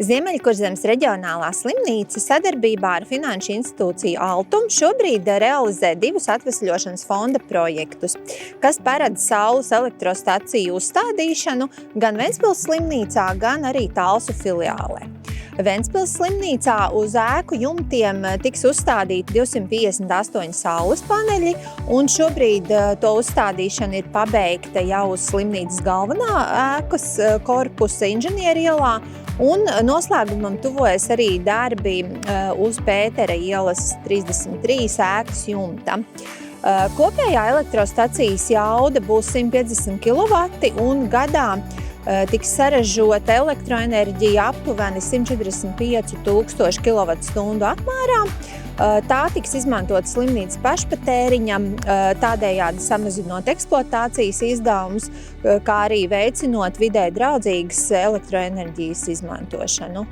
Ziemeļkurzemes reģionālā slimnīca sadarbībā ar finanšu institūciju Altum šobrīd realizē divus atvesļošanas fonda projektus, kas paredz saules elektrostaciju uzstādīšanu gan Ventspils slimnīcā, gan arī Talsu filiālē. Ventspils slimnīcā uz ēku jumtiem tiks uzstādīti 258 saules paneļi, un šobrīd to uzstādīšana ir pabeigta jau uz slimnīcas galvenā ēkas korpusa Inženierielā, un noslēgumam tuvojas arī darbi uz Pētera ielas 33 ēkas jumta. Kopējā elektrostacijas jauda būs 150 kW un gadā tiks saražota elektroenerģija aptuveni 145 000 kWh apmērā. Tā tiks izmantot slimnīcas pašpatēriņam, tādējādi samazinot eksploatācijas izdevumus, kā arī veicinot vidē draudzīgas elektroenerģijas izmantošanu.